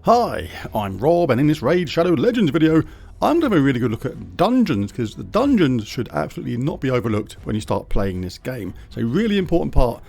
Hi, I'm Rob, and in this Raid Shadow Legends video, I'm going to have a really good look at dungeons, because the dungeons should absolutely not be overlooked when you start playing this game. It's a really important part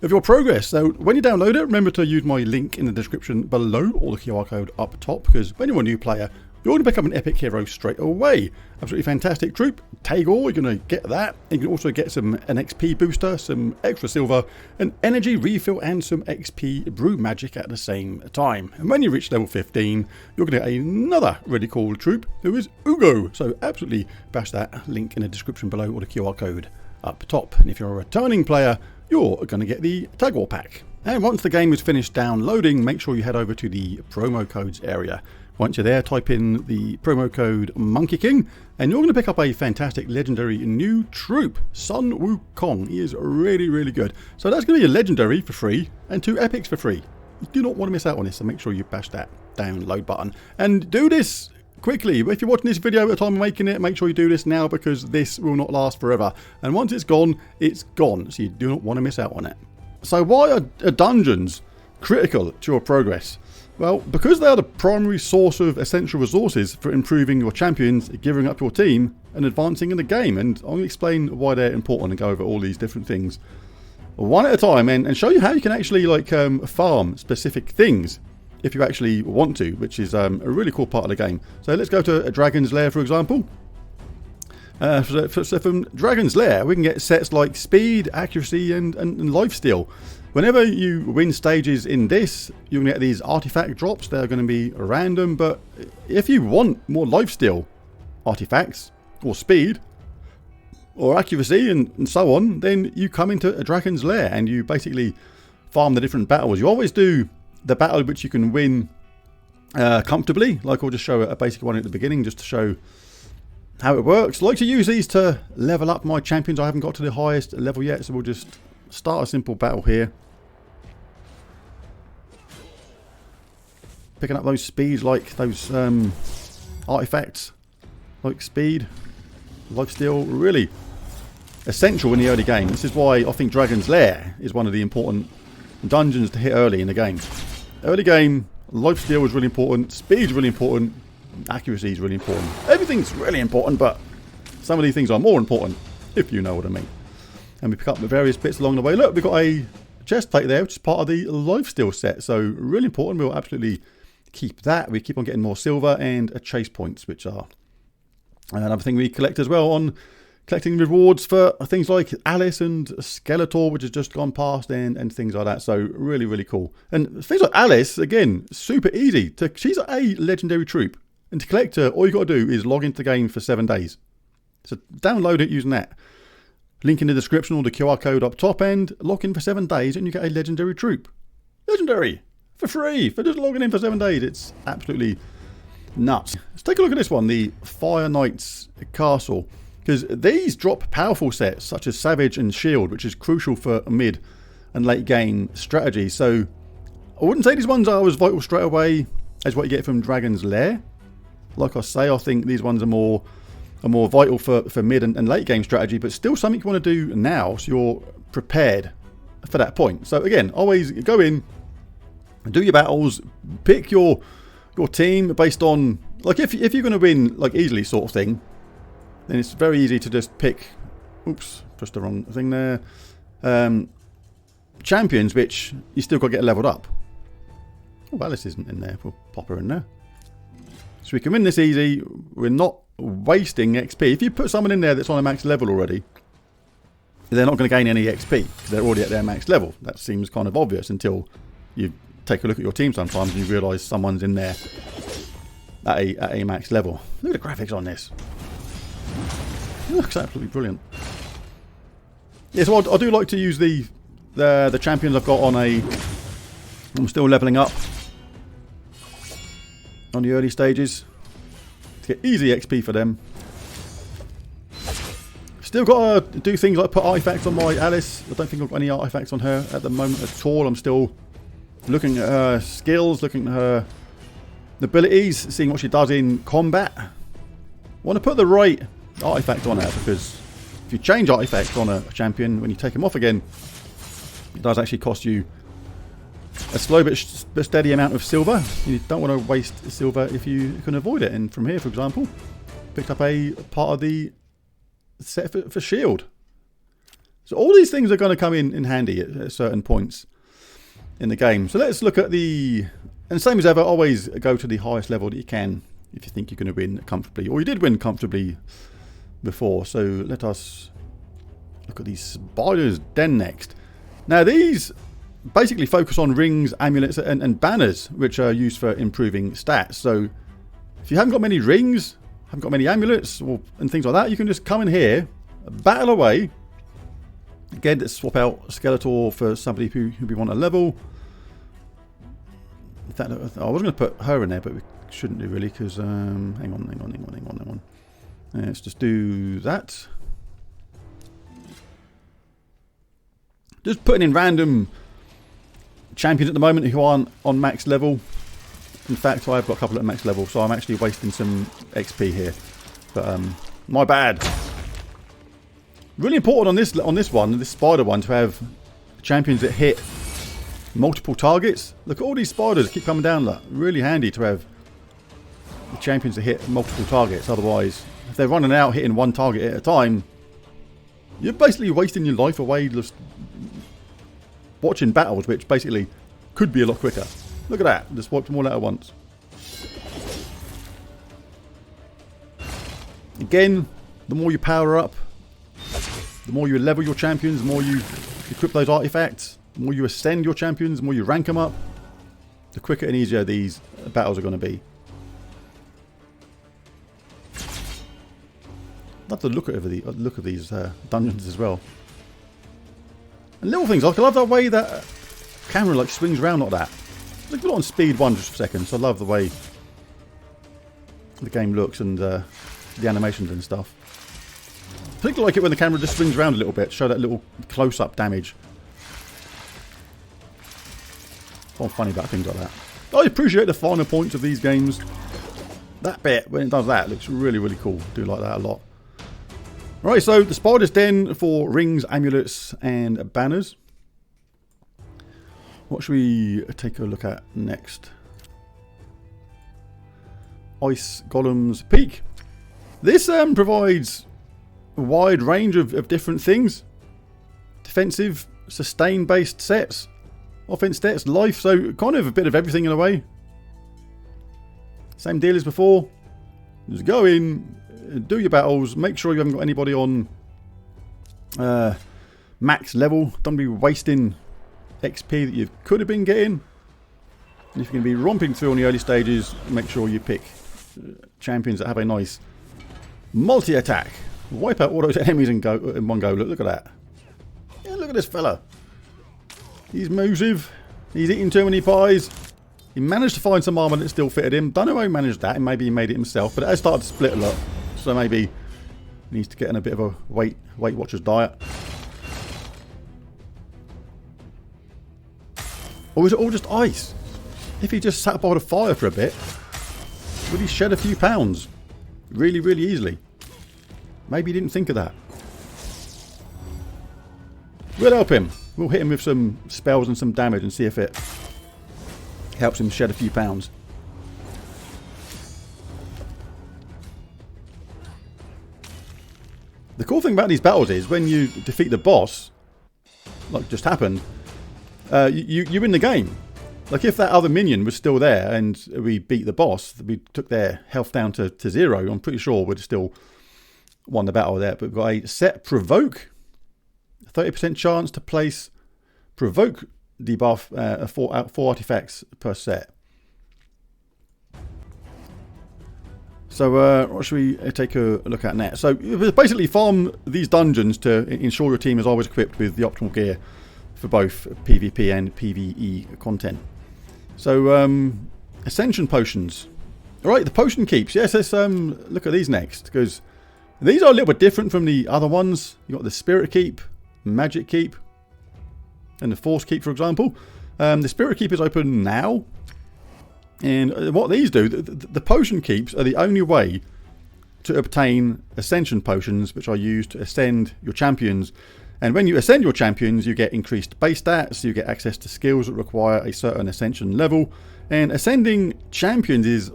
of your progress. So when you download it, remember to use my link in the description below, or the QR code up top, because when you're a new player, you're going to pick up an epic hero straight away. Absolutely fantastic troop. Tagore, you're going to get that. You can also get an XP booster, some extra silver, an energy refill, and some XP brew magic at the same time. And when you reach level 15, you're going to get another really cool troop, who is Ugo. So absolutely bash that link in the description below, or the QR code up top. And if you're a returning player, you're going to get the Tagore pack. And once the game is finished downloading, make sure you head over to the promo codes area. Once you're there, type in the promo code Monkey King, and you're going to pick up a fantastic legendary new troop, Sun Wukong. He is really, really good. So that's going to be a legendary for free and 2 epics for free. You do not want to miss out on this, so make sure you bash that download button. And do this quickly. If you're watching this video at the time of making it, make sure you do this now, because this will not last forever. And once it's gone, so you do not want to miss out on it. So why are dungeons critical to your progress? Well, because they are the primary source of essential resources for improving your champions, gearing up your team, and advancing in the game. And I'm going to explain why they're important and go over all these different things one at a time, and show you how you can actually farm specific things if you actually want to, which is a really cool part of the game. So let's go to a Dragon's Lair, for example. So from Dragon's Lair, we can get sets like speed, accuracy, and lifesteal. Whenever you win stages in this, you're going to get these artifact drops. They're going to be random, but if you want more lifesteal artifacts, or speed, or accuracy, and so on, then you come into a Dragon's Lair and you basically farm the different battles. You always do the battle which you can win comfortably. Like, I'll just show a basic one at the beginning just to show how it works. I like to use these to level up my champions. I haven't got to the highest level yet, so we'll just start a simple battle here. Picking up those speeds, like those artifacts, like speed, lifesteal, really essential in the early game. This is why I think Dragon's Lair is one of the important dungeons to hit early in the game. Early game, lifesteal is really important, speed is really important, accuracy is really important. Everything's really important, but some of these things are more important, if you know what I mean. And we pick up the various bits along the way. Look, we've got a chest plate there, which is part of the lifesteal set. So really important. We'll absolutely keep that. We keep on getting more silver and chase points, which are another thing we collect as well, on collecting rewards for things like Alice and Skeletor, which has just gone past, and things like that. So really, really cool. And things like Alice, again, super easy. She's a legendary troop. And to collect her, all you got to do is log into the game for 7 days. So download it using that. Link in the description, or the QR code up top, and log in for 7 days and you get a legendary troop. Legendary! For free! For just logging in for 7 days. It's absolutely nuts. Let's take a look at this one, the Fire Knight's Castle. Because these drop powerful sets such as Savage and Shield, which is crucial for mid and late game strategy. So I wouldn't say these ones are as vital straight away as what you get from Dragon's Lair. Like I say, I think these ones are more vital for mid and late game strategy, but still something you want to do now, so you're prepared for that point. So again, always go in, do your battles, pick your team based on, like, if you're going to win like easily sort of thing, then it's very easy to just pick, oops, pressed the wrong thing there, champions which you still got to get leveled up. Oh, Alice isn't in there, we'll pop her in there. So we can win this easy. We're not wasting XP. If you put someone in there that's on a max level already, they're not going to gain any XP because they're already at their max level. That seems kind of obvious until you take a look at your team sometimes and you realise someone's in there at a max level. Look at the graphics on this. It looks absolutely brilliant. Yeah, so I do like to use the champions I've got on I'm still levelling up on the early stages to get easy XP for them. Still got to do things like put artifacts on my Alice. I don't think I've got any artifacts on her at the moment at all. I'm still looking at her skills, looking at her abilities, seeing what she does in combat. I want to put the right artifact on her, because if you change artifacts on a champion, when you take them off again, it does actually cost you a slow but steady amount of silver. You don't want to waste silver if you can avoid it. And from here, for example, picked up a part of the set for shield. So all these things are going to come in handy at certain points in the game. So let's look at the... And same as ever, always go to the highest level that you can if you think you're going to win comfortably. Or you did win comfortably before. So let us look at these spiders' den next. Now these basically focus on rings, amulets and banners, which are used for improving stats. So if you haven't got many rings, haven't got many amulets and things like that, you can just come in here, battle away. Again, let's swap out Skeletor for somebody who we want a level. In fact, I was going to put her in there, but we shouldn't do really, because hang on. Let's just do that. Just putting in random champions at the moment who aren't on max level. In fact, I've got a couple at max level, so I'm actually wasting some XP here. But my bad. Really important on this spider one, to have champions that hit multiple targets. Look at all these spiders keep coming down. Look, really handy to have the champions that hit multiple targets. Otherwise, if they're running out hitting one target at a time, you're basically wasting your life away just watching battles, which basically could be a lot quicker. Look at that, just wiped them all out at once. Again, the more you power up, the more you level your champions, the more you equip those artifacts, the more you ascend your champions, the more you rank them up, the quicker and easier these battles are going to be. Love the look of these dungeons as well. And little things, I love the way that camera like swings around like that. Look on speed 1 just for a second, so I love the way the game looks and the animations and stuff. I particularly like it when the camera just swings around a little bit, show that little close-up damage. I'm funny about things like that. I appreciate the finer points of these games. That bit, when it does that, looks really, really cool. I do like that a lot. Right, so the spider's den for rings, amulets, and banners. What should we take a look at next? Ice Golem's Peak. This provides a wide range of different things. Defensive, sustain-based sets, offense stats, life, so kind of a bit of everything in a way. Same deal as before. Just go in, do your battles, make sure you haven't got anybody on max level. Don't be wasting XP that you could have been getting. And if you're going to be romping through on the early stages, make sure you pick champions that have a nice multi-attack. Wipe out all those enemies in one go. Look at that. Yeah, look at this fella. He's massive. He's eating too many pies. He managed to find some armor that still fitted him. Don't know how he managed that. And maybe he made it himself. But it has started to split a lot. So maybe he needs to get in a bit of a Weight Watchers diet. Or is it all just ice? If he just sat by the fire for a bit, would he shed a few pounds? Really, really easily. Maybe he didn't think of that. We'll help him. We'll hit him with some spells and some damage and see if it helps him shed a few pounds. The cool thing about these battles is when you defeat the boss, like just happened, you win the game. Like if that other minion was still there and we beat the boss, we took their health down to 0, I'm pretty sure we'd still won the battle there. But we've got a set provoke, 30% chance to place provoke debuff, 4 artifacts per set. So what should we take a look at next? So basically farm these dungeons to ensure your team is always equipped with the optimal gear for both PvP and PvE content. So ascension potions. Alright, the potion keeps. Yes, let's look at these next, because these are a little bit different from the other ones. You've got the spirit keep, magic keep, and the force keep, for example. The spirit keep is open now. And what these do, the potion keeps are the only way to obtain ascension potions, which are used to ascend your champions And when you ascend your champions, you get increased base stats, you get access to skills that require a certain ascension level, and ascending champions is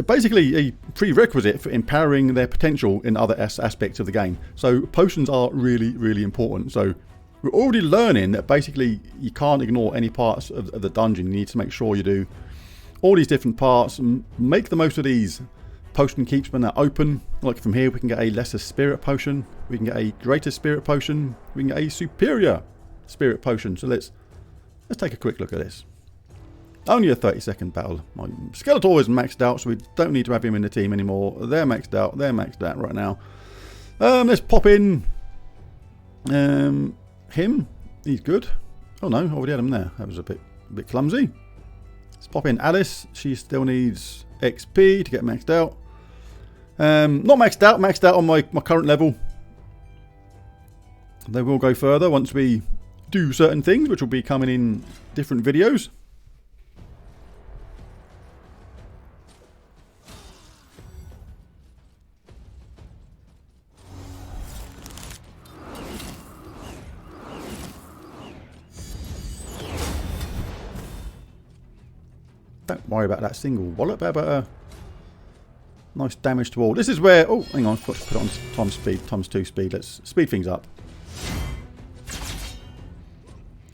basically a prerequisite for empowering their potential in other aspects of the game. So potions are really, really important. So we're already learning that basically you can't ignore any parts of the dungeon. You need to make sure you do all these different parts and make the most of these potion keeps when they're open. Like from here, we can get a lesser spirit potion, we can get a greater spirit potion, we can get a superior spirit potion. So let's take a quick look at this. Only a 30-second battle. My Skeletor is maxed out, so we don't need to have him in the team anymore. They're maxed out. They're maxed out right now. Let's pop in him. He's good. Oh no, I already had him there. That was a bit clumsy. Let's pop in Alice. She still needs XP to get maxed out. Not maxed out. Maxed out on my current level. They will go further once we do certain things, which will be coming in different videos. Don't worry about that single wallop. How about a nice damage to all? This is where... Oh, hang on. I've got to put it on times speed, times 2 speed. Let's speed things up.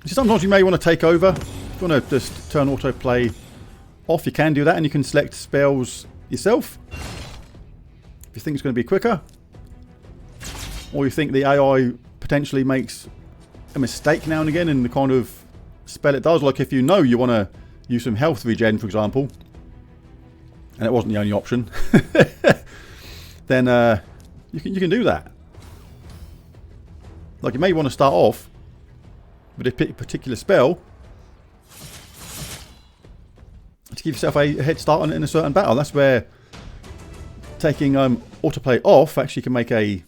So sometimes you may want to take over. If you want to just turn autoplay off, you can do that, and you can select spells yourself. If you think it's going to be quicker, or you think the AI potentially makes a mistake now and again in the kind of spell it does. Like if you know you want to use some health regen, for example, and it wasn't the only option, then you can do that. Like you may want to start off with a particular spell to give yourself a head start in a certain battle. That's where taking autoplay off actually can make a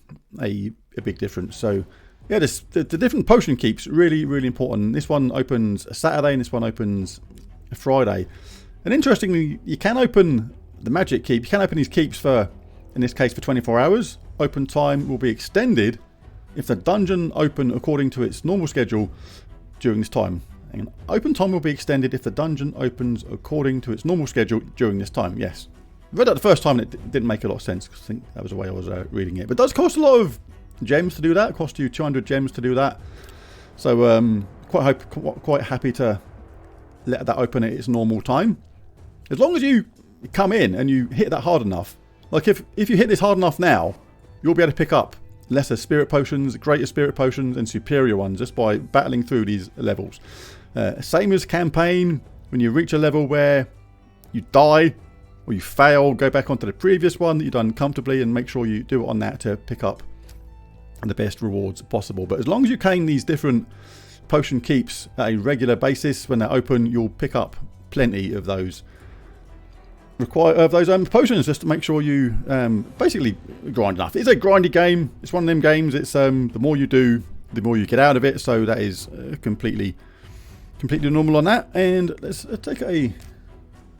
big difference. So yeah, the different potion keeps really, really important. This one opens a Saturday and this one opens a Friday. And interestingly, you can open the magic keep. You can open these keeps for, in this case, for 24 hours. Open time will be extended if the dungeon open according to its normal schedule during this time. And open time will be extended if the dungeon opens according to its normal schedule during this time. Yes. I read that the first time and it didn't make a lot of sense, because I think that was the way I was reading it. But it does cost a lot of gems to do that. It costs you 200 gems to do that. So quite happy to let that open at its normal time. As long as you come in and you hit that hard enough. Like if you hit this hard enough now, you'll be able to pick up lesser spirit potions, greater spirit potions, and superior ones just by battling through these levels. Same as campaign, when you reach a level where you die or you fail, go back onto the previous one that you've done comfortably and make sure you do it on that to pick up the best rewards possible. But as long as you claim these different potion keeps at a regular basis, when they're open, you'll pick up plenty of those potions, just to make sure you basically grind enough. It's a grindy game. It's one of them games. It's the more you do, the more you get out of it. So that is completely normal on that. And let's take a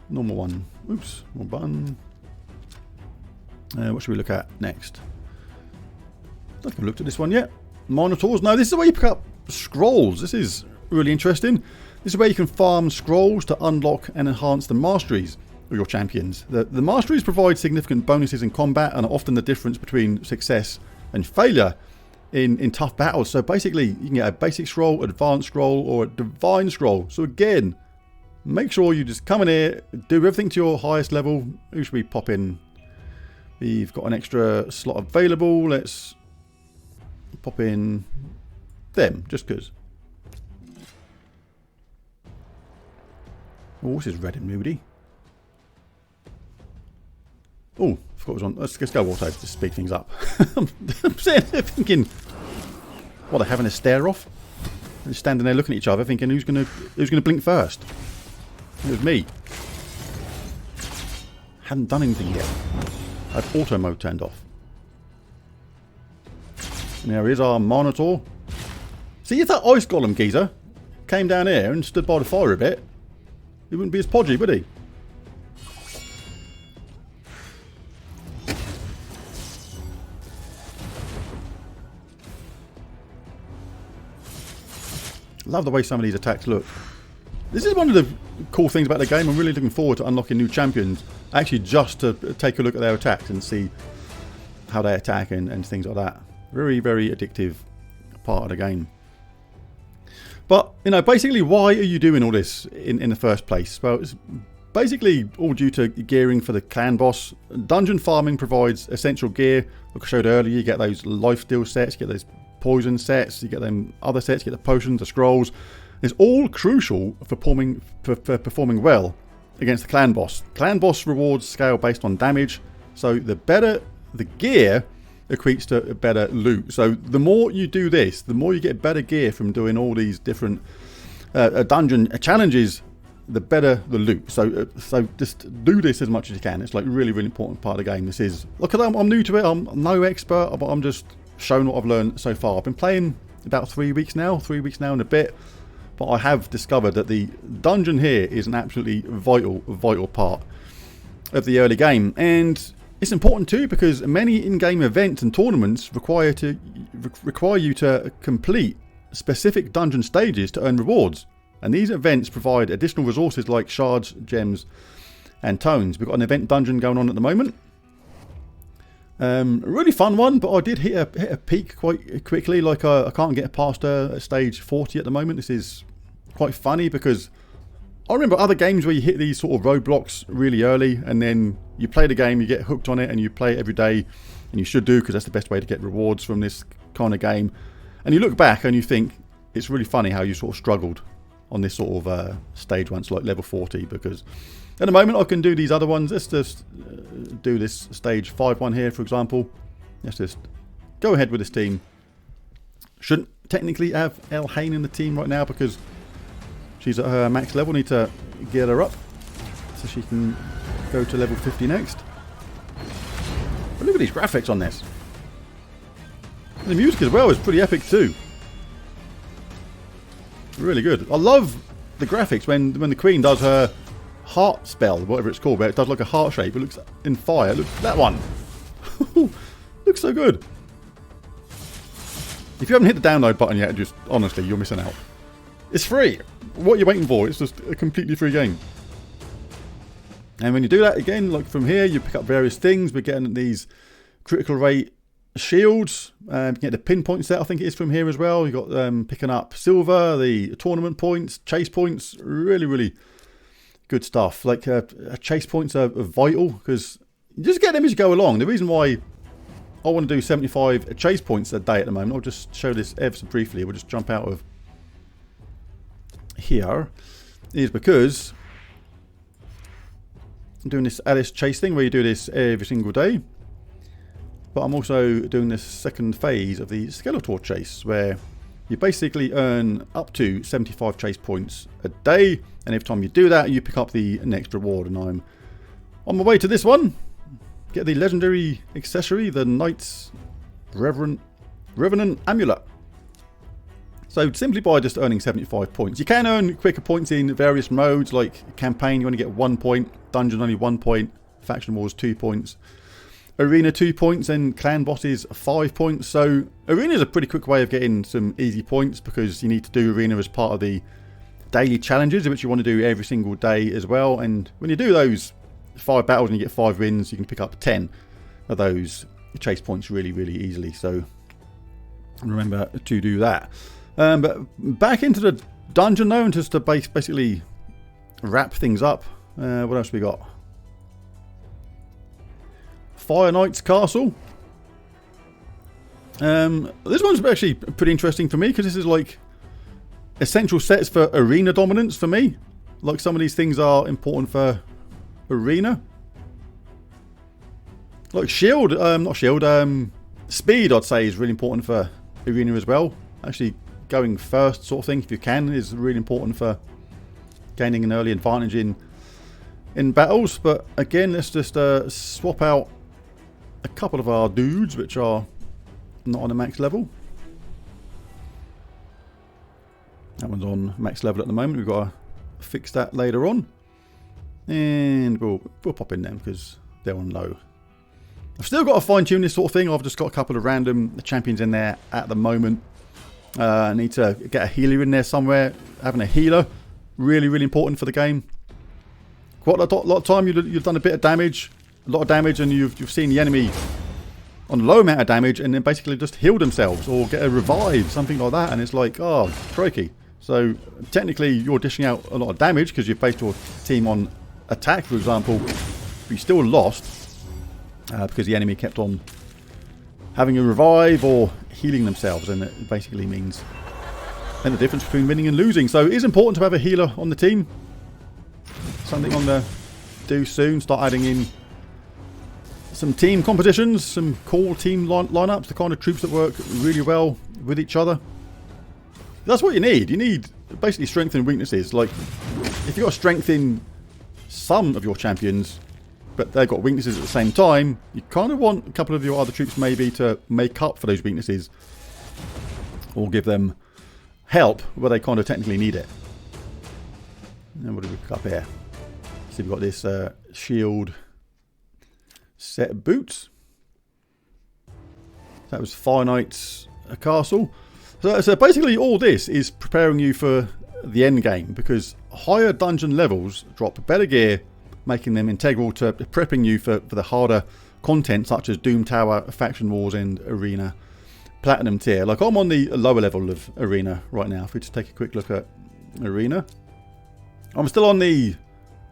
normal one. Oops, wrong button. What should we look at next? I don't think I've looked at this one yet. Minotaurs. No, this is where you pick up scrolls. This is really interesting. This is where you can farm scrolls to unlock and enhance the masteries of your champions. The masteries provide significant bonuses in combat and are often the difference between success and failure in tough battles. So basically, you can get a basic scroll, advanced scroll, or a divine scroll. So again, make sure you just come in here, do everything to your highest level. Who should we pop in? We've got an extra slot available. Let's pop in them, just because. Oh, this is red and moody. Oh, I forgot it was on. Let's go auto to speed things up. I'm sitting there thinking, what, they're having a stare off? They're standing there looking at each other, thinking who's gonna blink first? It was me. Hadn't done anything yet. I had auto mode turned off. And there is our Minotaur. See, if that ice golem geezer came down here and stood by the fire a bit, he wouldn't be as podgy, would he? Love the way some of these attacks look. This is one of the cool things about the game. I'm really looking forward to unlocking new champions, actually just to take a look at their attacks and see how they attack and things like that. Very, very addictive part of the game. But, you know, basically, why are you doing all this in the first place? Well, it's basically all due to gearing for the clan boss. Dungeon farming provides essential gear. Like I showed earlier, you get those life steal sets, you get those poison sets, you get them other sets, you get the potions, the scrolls. It's all crucial for performing well against the clan boss. Clan boss rewards scale based on damage, so the better the gear equates to better loot. So the more you do this, the more you get better gear from doing all these different dungeon challenges, the better the loot. So just do this as much as you can. It's like really, really important part of the game. This is, look, I'm new to it. I'm no expert, but I'm just showing what I've learned so far. I've been playing about 3 weeks now and a bit, but I have discovered that the dungeon here is an absolutely vital part of the early game. And it's important too because many in-game events and tournaments require you to complete specific dungeon stages to earn rewards. And these events provide additional resources like shards, gems, and tones. We've got an event dungeon going on at the moment. A really fun one, but I did hit a peak quite quickly. Like I can't get past stage 40 at the moment. This is quite funny because I remember other games where you hit these sort of roadblocks really early and then you play the game, you get hooked on it and you play it every day, and you should do because that's the best way to get rewards from this kind of game. And you look back and you think it's really funny how you sort of struggled on this sort of stage once, like level 40, because at the moment I can do these other ones. Let's just do this stage 5 one here, for example. Let's just go ahead with this team. Shouldn't technically have El Hain in the team right now because she's at her max level. Need to get her up so she can go to level 50 next. But look at these graphics on this. The music as well is pretty epic too. Really good. I love the graphics when the queen does her heart spell, whatever it's called, where it does like a heart shape. It looks in fire. Look, that one. Looks so good. If you haven't hit the download button yet, just honestly, you're missing out. It's free. What are you waiting for? It's just a completely free game. And when you do that again, like from here, you pick up various things. We're getting these critical rate shields. You get the pinpoint set, I think it is, from here as well. You got picking up silver, the tournament points, chase points. Really, really good stuff. Like chase points are vital because you just get them as you go along. The reason why I want to do 75 chase points a day at the moment, I'll just show this ever so briefly. We'll just jump out of here, is because I'm doing this Alice chase thing where you do this every single day. But I'm also doing this second phase of the Skeletor chase where you basically earn up to 75 chase points a day, and every time you do that you pick up the next reward. And I'm on my way to this one. Get the legendary accessory, the Knight's Revenant Amulet. So simply by just earning 75 points. You can earn quicker points in various modes, like campaign you only get 1 point, dungeon only 1 point, faction wars 2 points, arena 2 points, and clan bosses 5 points. So arena is a pretty quick way of getting some easy points because you need to do arena as part of the daily challenges, which you want to do every single day as well. And when you do those 5 battles and you get 5 wins, you can pick up 10 of those chase points really, really easily. So remember to do that. But back into the dungeon though, and just to basically wrap things up. What else we got? Fire Knight's Castle. This one's actually pretty interesting for me because this is like essential sets for arena dominance for me. Like some of these things are important for arena. Like shield, not shield, speed I'd say is really important for arena as well. Actually going first sort of thing, if you can, is really important for gaining an early advantage in battles. But again, let's just swap out a couple of our dudes which are not on a max level. That one's on max level at the moment. We've got to fix that later on, and we'll pop in them because they're on low. I've still got to fine tune this sort of thing. I've just got a couple of random champions in there at the moment. Need to get a healer in there somewhere. Having a healer, really, really important for the game. Quite a lot of time you've done a lot of damage, and you've seen the enemy on a low amount of damage, and then basically just heal themselves or get a revive, something like that, and it's like, oh, crikey. So technically you're dishing out a lot of damage because you've based your team on attack, for example. But you still lost because the enemy kept on having a revive or healing themselves, and it basically means the difference between winning and losing. So it is important to have a healer on the team. Something I'm going to do soon. Start adding in some team competitions, some cool team lineups, the kind of troops that work really well with each other. That's what you need. You need basically strength and weaknesses. Like, if you've got strength in some of your champions, but they've got weaknesses at the same time, you kind of want a couple of your other troops maybe to make up for those weaknesses, or give them help where they kind of technically need it. And what do we pick up here? So we've got this shield set of boots. That was Fire Knight's castle. So basically all this is preparing you for the end game, because higher dungeon levels drop better gear, making them integral to prepping you for the harder content such as Doom Tower, Faction Wars and Arena Platinum tier. Like, I'm on the lower level of Arena right now. If we just take a quick look at Arena, I'm still on the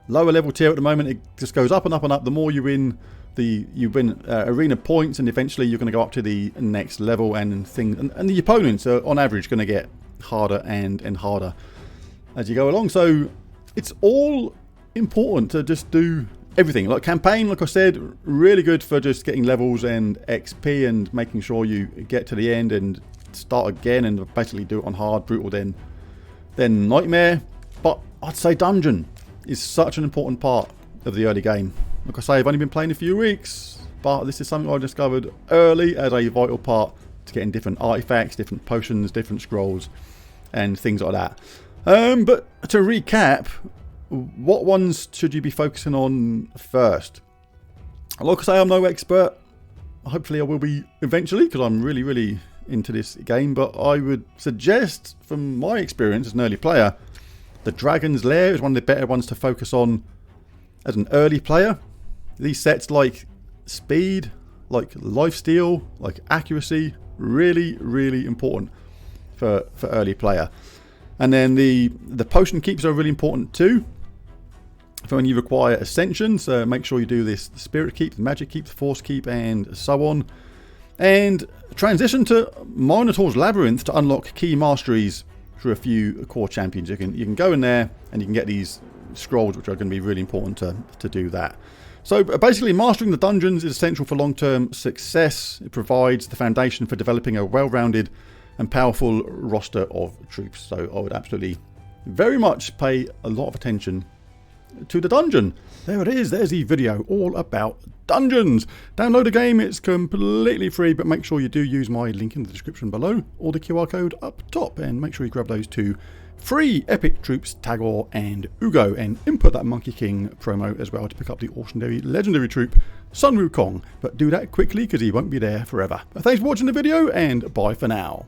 lower level tier at the moment. It just goes up and up and up. The more you win, you win arena points, and eventually you're going to go up to the next level, and things, and the opponents are on average going to get harder and harder as you go along. So it's all important to just do everything. Like campaign, like I said, really good for just getting levels and XP and making sure you get to the end and start again, and basically do it on hard, brutal, then nightmare. But I'd say dungeon is such an important part of the early game. Like I say, I've only been playing a few weeks, but this is something I discovered early as a vital part to getting different artifacts, different potions, different scrolls, and things like that. But to recap, what ones should you be focusing on first? Like I say, I'm no expert. Hopefully I will be eventually, because I'm really, really into this game. But I would suggest, from my experience as an early player, the Dragon's Lair is one of the better ones to focus on as an early player. These sets like speed, like lifesteal, like accuracy, really, really important for early player. And then the potion keeps are really important too. For when you require ascension, so make sure you do this spirit keep, the magic keep, the force keep, and so on. And transition to Minotaur's Labyrinth to unlock key masteries for a few core champions. You can go in there and you can get these scrolls, which are going to be really important to do that. So basically, mastering the dungeons is essential for long-term success. It provides the foundation for developing a well-rounded and powerful roster of troops. So I would absolutely very much pay a lot of attention to the dungeon. There it is. There's the video all about dungeons. Download the game. It's completely free, but make sure you do use my link in the description below or the QR code up top, and make sure you grab those two free epic troops, Tagore and Ugo, and input that Monkey King promo as well to pick up the legendary troop Sun Wukong. But do that quickly because he won't be there forever. But thanks for watching the video, and bye for now.